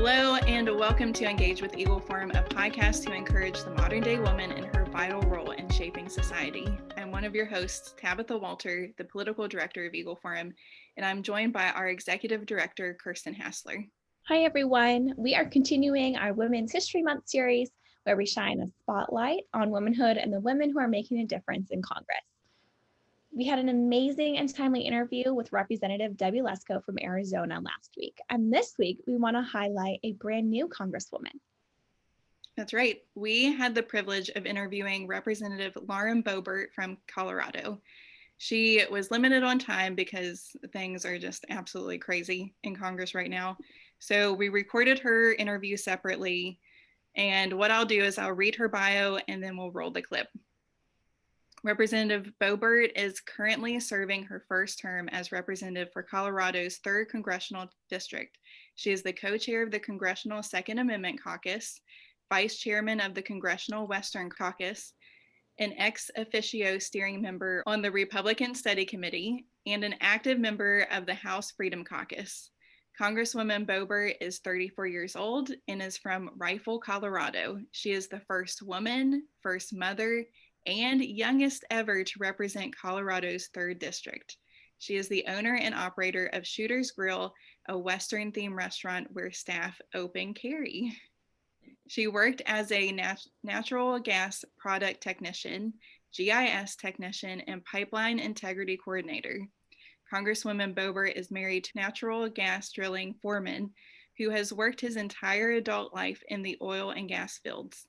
Hello, and welcome to Engage with Eagle Forum, a podcast to encourage the modern day woman in her vital role in shaping society. I'm one of your hosts, Tabitha Walter, the political director of Eagle Forum, and I'm joined by our executive director, Kirsten Hassler. Hi, everyone. We are continuing our Women's History Month series where we shine a spotlight on womanhood and the women who are making a difference in Congress. We had an amazing and timely interview with Representative Debbie Lesko from Arizona last week. And this week, we want to highlight a brand new Congresswoman. That's right. We had the privilege of interviewing Representative Lauren Boebert from Colorado. She was limited on time because things are just absolutely crazy in Congress right now. So we recorded her interview separately. And what I'll do is I'll read her bio and then we'll roll the clip. Representative Boebert is currently serving her first term as representative for Colorado's 3rd Congressional District. She is the co-chair of the Congressional Second Amendment Caucus, vice chairman of the Congressional Western Caucus, an ex officio steering member on the Republican Study Committee, and an active member of the House Freedom Caucus. Congresswoman Boebert is 34 years old and is from Rifle, Colorado. She is the first woman, first mother, and youngest ever to represent Colorado's 3rd District. She is the owner and operator of Shooter's Grill, a Western-themed restaurant where staff open carry. She worked as a natural gas product technician, GIS technician, and pipeline integrity coordinator. Congresswoman Boebert is married to natural gas drilling foreman who has worked his entire adult life in the oil and gas fields.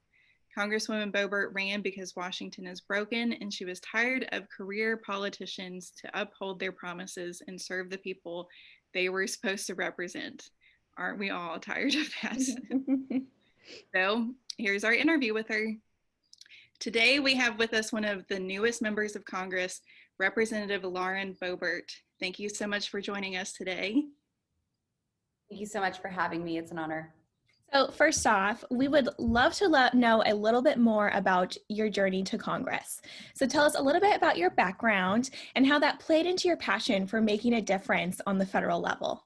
Congresswoman Boebert ran because Washington is broken and she was tired of career politicians to uphold their promises and serve the people they were supposed to represent. Aren't we all tired of that? So here's our interview with her. Today we have with us one of the newest members of Congress, Representative Lauren Boebert. Thank you so much for joining us today. Thank you so much for having me. It's an honor. So first off, we would love to know a little bit more about your journey to Congress. So tell us a little bit about your background and how that played into your passion for making a difference on the federal level.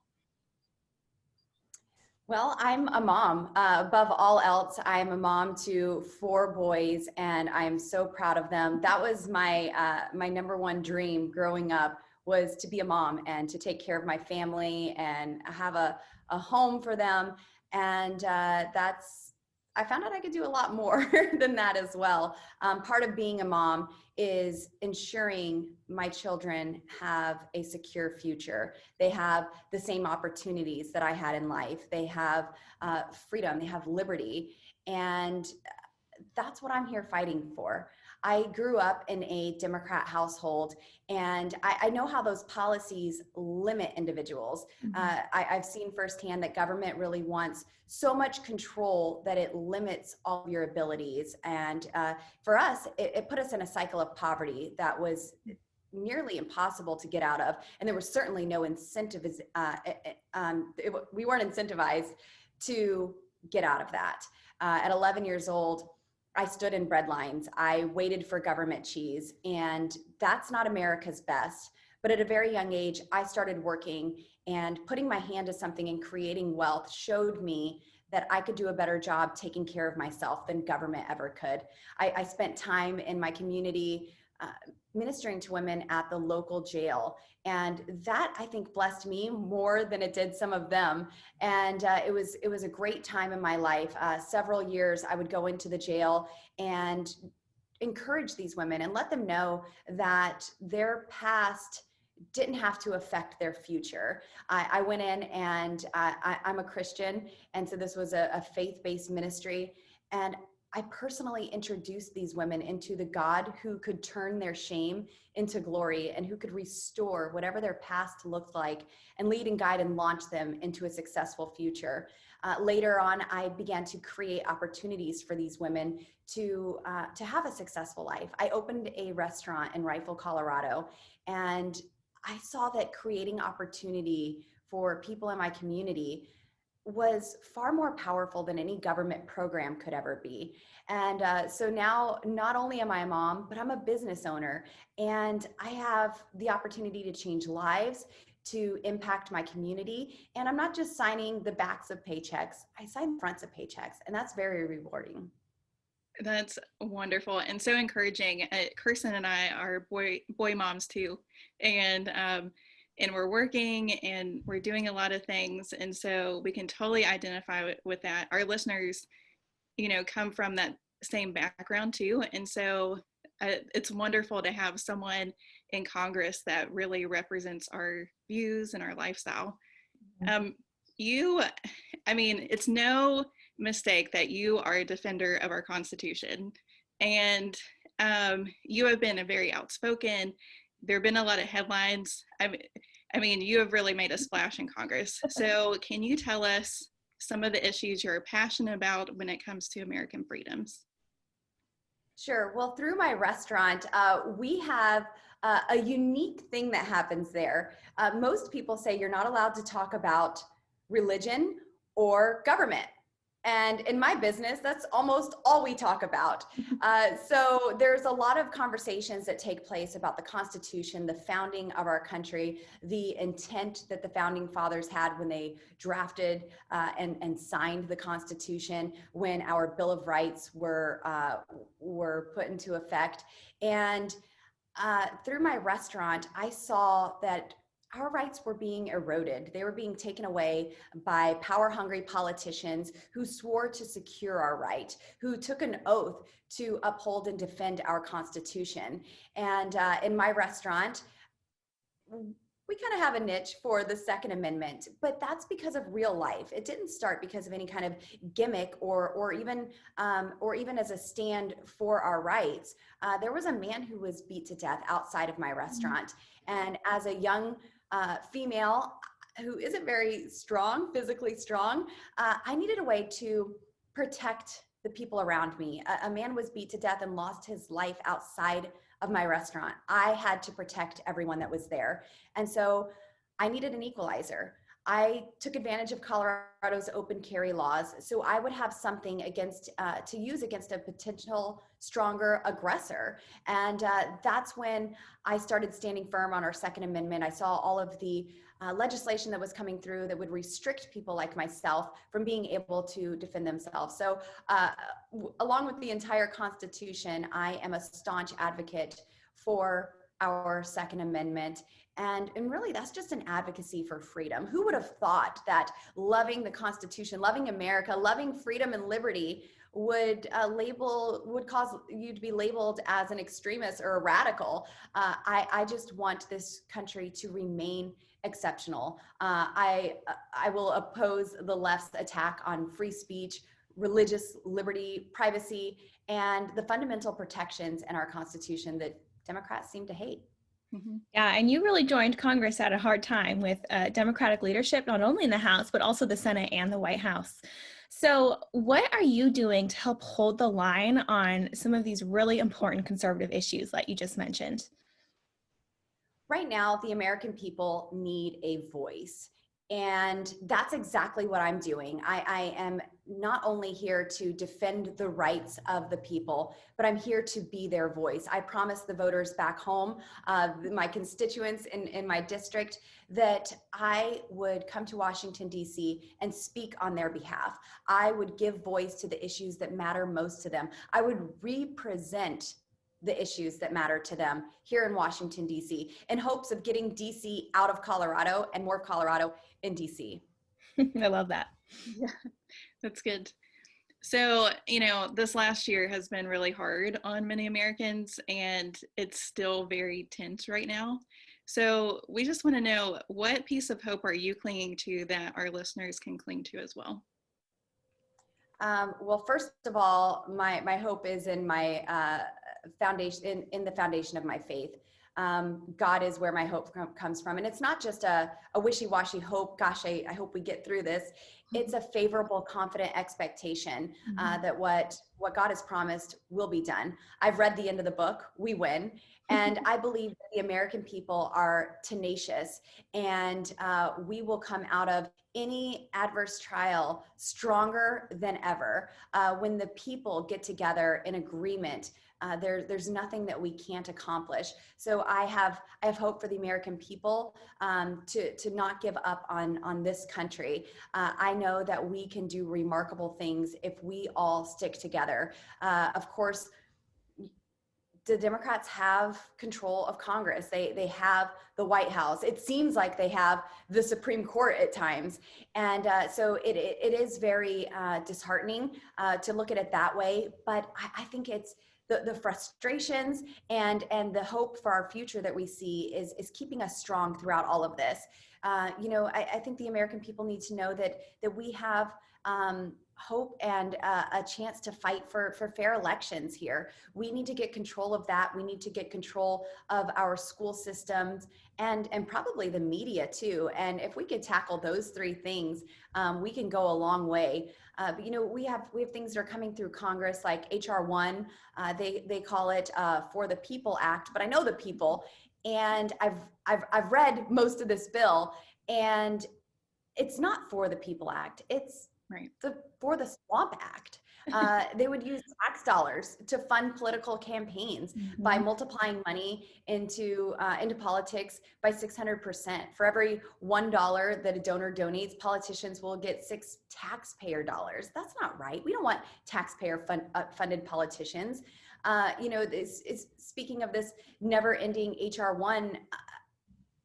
Well, I'm a mom. Above all else, I am a mom to 4 boys, and I'm so proud of them. That was my number one dream growing up, was to be a mom and to take care of my family and have a home for them. And I found out I could do a lot more than that as well. Part of being a mom is ensuring my children have a secure future. They have the same opportunities that I had in life. They have freedom, they have liberty. And that's what I'm here fighting for. I grew up in a Democrat household, and I know how those policies limit individuals. I've seen firsthand that government really wants so much control that it limits all of your abilities. And for us, it put us in a cycle of poverty that was nearly impossible to get out of. And there was certainly no incentive. We weren't incentivized to get out of that. At 11 years old, I stood in bread lines. I waited for government cheese, and that's not America's best. But at a very young age, I started working, and putting my hand to something and creating wealth showed me that I could do a better job taking care of myself than government ever could. I spent time in my community ministering to women at the local jail. And that, I think, blessed me more than it did some of them. And it was a great time in my life. Several years I would go into the jail and encourage these women and let them know that their past didn't have to affect their future. I went in, and I'm a Christian, and so this was a faith-based ministry. And I personally introduced these women into the God who could turn their shame into glory and who could restore whatever their past looked like and lead and guide and launch them into a successful future. Later on, I began to create opportunities for these women to have a successful life. I opened a restaurant in Rifle, Colorado, and I saw that creating opportunity for people in my community was far more powerful than any government program could ever be. And so now, not only am I a mom, but I'm a business owner, and I have the opportunity to change lives, to impact my community. And I'm not just signing the backs of paychecks, I sign the fronts of paychecks, and that's very rewarding. That's wonderful and so encouraging. Kirsten and I are boy moms too, and we're working and we're doing a lot of things, and so we can totally identify with that. Our listeners, come from that same background too, and so it's wonderful to have someone in Congress that really represents our views and our lifestyle. It's no mistake that you are a defender of our Constitution, and you have been a very outspoken. There have been a lot of headlines. You have really made a splash in Congress. So can you tell us some of the issues you're passionate about when it comes to American freedoms? Sure. Well, through my restaurant, we have a unique thing that happens there. Most people say you're not allowed to talk about religion or government. And in my business, that's almost all we talk about. So there's a lot of conversations that take place about the Constitution, the founding of our country, the intent that the founding fathers had when they drafted and signed the Constitution, when our Bill of Rights were put into effect. And through my restaurant, I saw that our rights were being eroded. They were being taken away by power-hungry politicians who swore to secure our right, who took an oath to uphold and defend our Constitution. And in my restaurant, we kind of have a niche for the Second Amendment, but that's because of real life. It didn't start because of any kind of gimmick or even as a stand for our rights. There was a man who was beat to death outside of my restaurant, and as a young female who isn't very strong, physically strong, I needed a way to protect the people around me. A man was beat to death and lost his life outside of my restaurant. I had to protect everyone that was there. And so I needed an equalizer. I took advantage of Colorado's open carry laws, so I would have something to use against a potential stronger aggressor. And that's when I started standing firm on our Second Amendment. I saw all of the legislation that was coming through that would restrict people like myself from being able to defend themselves. So along with the entire Constitution, I am a staunch advocate for our Second Amendment. And really, that's just an advocacy for freedom. Who would have thought that loving the Constitution, loving America, loving freedom and liberty would cause you to be labeled as an extremist or a radical? I just want this country to remain exceptional. I will oppose the left's attack on free speech, religious liberty, privacy, and the fundamental protections in our Constitution that Democrats seem to hate. Mm-hmm. Yeah, and you really joined Congress at a hard time with Democratic leadership, not only in the House, but also the Senate and the White House. So what are you doing to help hold the line on some of these really important conservative issues like you just mentioned? Right now, the American people need a voice. And that's exactly what I'm doing. I am not only here to defend the rights of the people, but I'm here to be their voice. I promised the voters back home, my constituents in my district, that I would come to Washington, D.C. and speak on their behalf. I would give voice to the issues that matter most to them. I would represent the issues that matter to them here in Washington, D.C., in hopes of getting D.C. out of Colorado and more Colorado in D.C. I love that. Yeah, that's good. So, this last year has been really hard on many Americans, and it's still very tense right now. So we just want to know, what piece of hope are you clinging to that our listeners can cling to as well? Well, first of all, my hope is in my foundation, in the foundation of my faith. God is where my hope comes from. And it's not just a wishy-washy hope, gosh, I hope we get through this. It's a favorable, confident expectation that what God has promised will be done. I've read the end of the book, we win. And I believe that the American people are tenacious, and we will come out of any adverse trial stronger than ever when the people get together in agreement There's nothing that we can't accomplish. So I have hope for the American people to not give up on this country. I know that we can do remarkable things if we all stick together. Of course, the Democrats have control of Congress. They have the White House. It seems like they have the Supreme Court at times. And so it is very disheartening to look at it that way. But I think it's the frustrations and the hope for our future that we see is keeping us strong throughout all of this. I think the American people need to know that we have hope and a chance to fight for fair elections here. We need to get control of that. We need to get control of our school systems and probably the media too. And if we could tackle those three things, we can go a long way. But we have things that are coming through Congress like HR 1. They call it For the People Act, but I know the people, and I've read most of this bill, and it's not For the People Act. It's right. For the Swamp Act. They would use tax dollars to fund political campaigns by multiplying money into politics by 600%. For every $1 that a donor donates, politicians will get 6 taxpayer dollars. That's not right. We don't want taxpayer funded politicians. Speaking of this never-ending HR 1,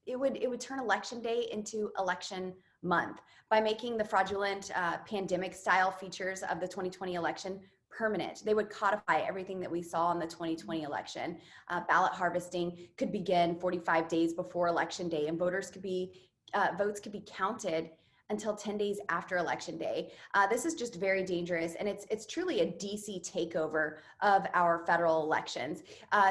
it would turn election day into election month by making the fraudulent pandemic style features of the 2020 election permanent. They would codify everything that we saw in the 2020 election. Ballot harvesting could begin 45 days before election day, and votes could be counted until 10 days after election day. This is just very dangerous, and it's truly a DC takeover of our federal elections.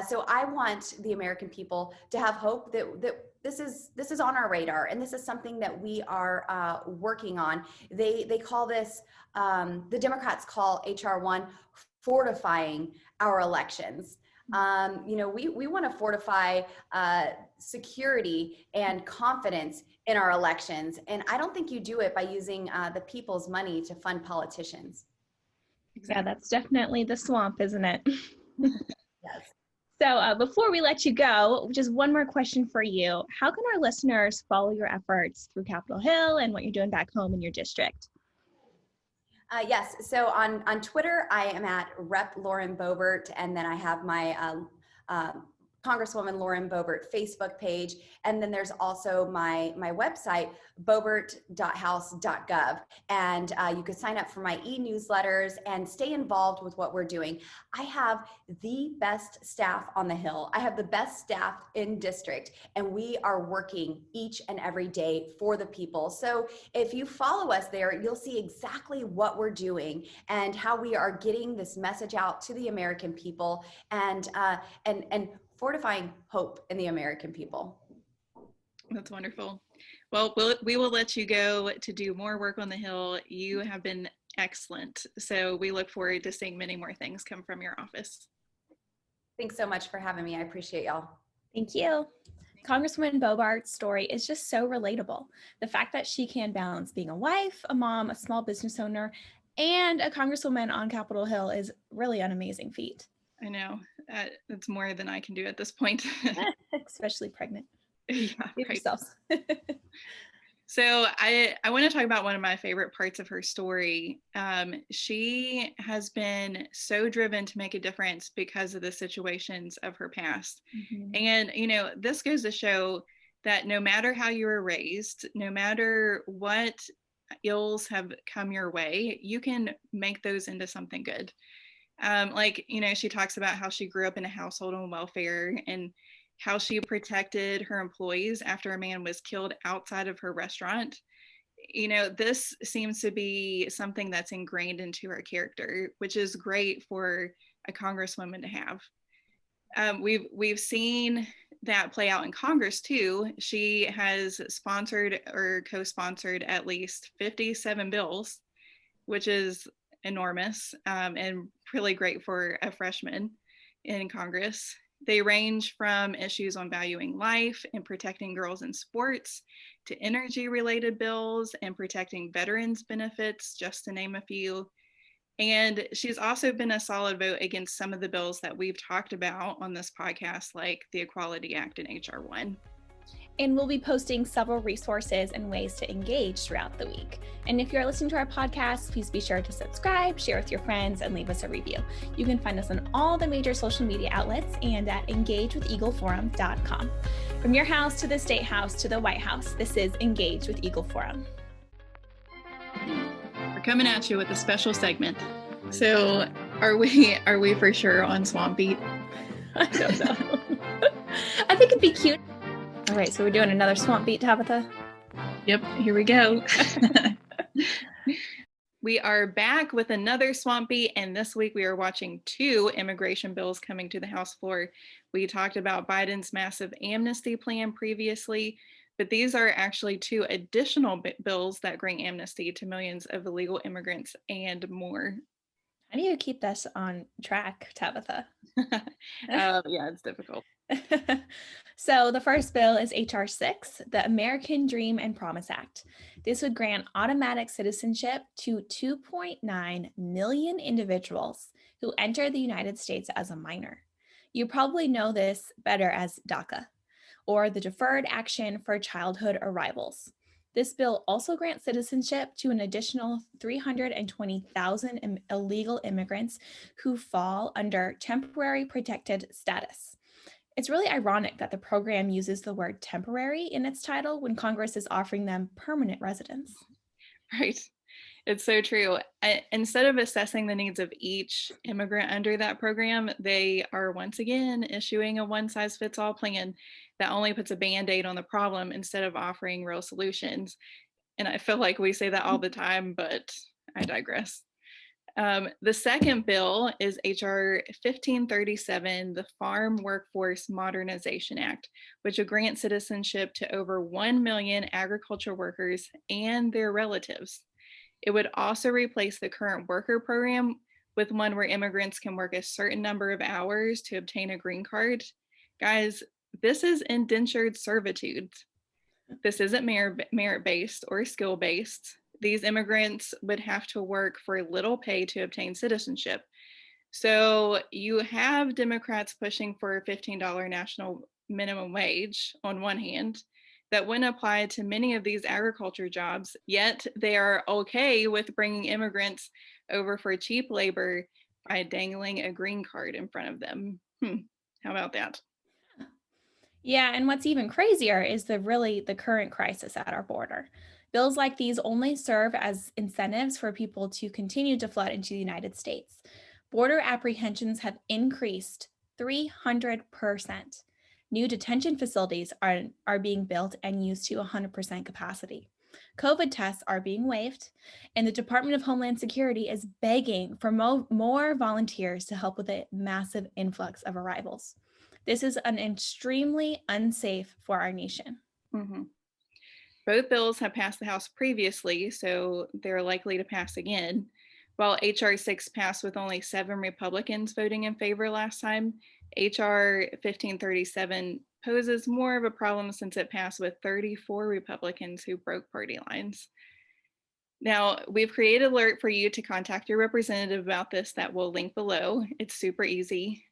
So I want the American people to have hope that this is on our radar, and this is something that we are working on. They call this, the Democrats call HR 1 fortifying our elections. We want to fortify security and confidence in our elections. And I don't think you do it by using the people's money to fund politicians. Yeah, that's definitely the swamp, isn't it? Yes. So before we let you go, just one more question for you. How can our listeners follow your efforts through Capitol Hill and what you're doing back home in your district? Yes. So on Twitter, I am at Rep. Lauren Boebert, and then I have my Congresswoman Lauren Boebert Facebook page. And then there's also my website, boebert.house.gov. And you can sign up for my e-newsletters and stay involved with what we're doing. I have the best staff on the Hill. I have the best staff in district, and we are working each and every day for the people. So if you follow us there, you'll see exactly what we're doing and how we are getting this message out to the American people and fortifying hope in the American people. That's wonderful. Well, we will let you go to do more work on the Hill. You have been excellent. So we look forward to seeing many more things come from your office. Thanks so much for having me. I appreciate y'all. Thank you. Congresswoman Boebert's story is just so relatable. The fact that she can balance being a wife, a mom, a small business owner, and a congresswoman on Capitol Hill is really an amazing feat. I know. It's more than I can do at this point. Especially pregnant. Yeah, Give right. yourselves. So I want to talk about one of my favorite parts of her story. She has been so driven to make a difference because of the situations of her past. And, this goes to show that no matter how you were raised, no matter what ills have come your way, you can make those into something good. She talks about how she grew up in a household on welfare and how she protected her employees after a man was killed outside of her restaurant. This seems to be something that's ingrained into her character, which is great for a congresswoman to have. We've seen that play out in Congress too. She has sponsored or co-sponsored at least 57 bills, which is enormous and really great for a freshman in Congress. They range from issues on valuing life and protecting girls in sports to energy related bills and protecting veterans benefits, just to name a few. And she's also been a solid vote against some of the bills that we've talked about on this podcast, like the Equality Act and HR 1. And we'll be posting several resources and ways to engage throughout the week. And if you're listening to our podcast, please be sure to subscribe, share with your friends, and leave us a review. You can find us on all the major social media outlets and at engagewithEagleForum.com. From your house to the State House to the White House, this is Engage with Eagle Forum. We're coming at you with a special segment. So are we for sure on Swamp Beat? I don't know. I think it'd be cute. All right, so we're doing another Swamp Beat, Tabitha. Yep, here we go. We are back with another Swamp Beat, and this week we are watching 2 immigration bills coming to the House floor. We talked about Biden's massive amnesty plan previously, but these are actually 2 additional bills that grant amnesty to millions of illegal immigrants and more. How do you keep this on track, Tabitha? Yeah, it's difficult. So the first bill is HR 6, the American Dream and Promise Act. This would grant automatic citizenship to 2.9 million individuals who enter the United States as a minor. You probably know this better as DACA, or the Deferred Action for Childhood Arrivals. This bill also grants citizenship to an additional 320,000 illegal immigrants who fall under temporary protected status. It's really ironic that the program uses the word temporary in its title when Congress is offering them permanent residence. Right. It's so true. Instead of assessing the needs of each immigrant under that program, they are once again issuing a one-size-fits-all plan that only puts a Band-Aid on the problem instead of offering real solutions. And I feel like we say that all the time, but I digress. The second bill is HR 1537, the Farm Workforce Modernization Act, which will grant citizenship to over 1 million agriculture workers and their relatives. It would also replace the current worker program with one where immigrants can work a certain number of hours to obtain a green card. Guys, this is indentured servitude. This isn't merit-based or skill-based. These immigrants would have to work for little pay to obtain citizenship. So you have Democrats pushing for a $15 national minimum wage on one hand that wouldn't apply to many of these agriculture jobs, yet they are okay with bringing immigrants over for cheap labor by dangling a green card in front of them. How about that? Yeah, and what's even crazier is the current crisis at our border. Bills like these only serve as incentives for people to continue to flood into the United States. Border apprehensions have increased 300%. New detention facilities are being built and used to 100% capacity. COVID tests are being waived, and the Department of Homeland Security is begging for more volunteers to help with a massive influx of arrivals. This is an extremely unsafe for our nation. Mm-hmm. Both bills have passed the House previously, so they're likely to pass again. While HR 6 passed with only 7 Republicans voting in favor last time, HR 1537 poses more of a problem since it passed with 34 Republicans who broke party lines. Now, we've created an alert for you to contact your representative about this that we'll link below. It's super easy.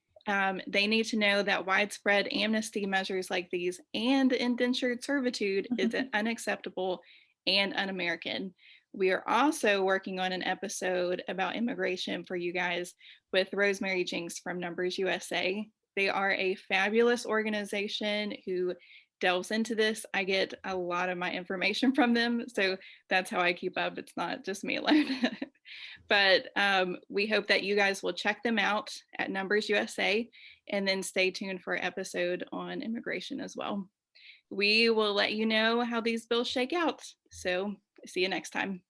They need to know that widespread amnesty measures like these and indentured servitude is unacceptable and un-American. We are also working on an episode about immigration for you guys with Rosemary Jinks from Numbers USA. They are a fabulous organization who delves into this. I get a lot of my information from them, so that's how I keep up. It's not just me alone. But we hope that you guys will check them out at Numbers USA and then stay tuned for an episode on immigration as well. We will let you know how these bills shake out. So see you next time.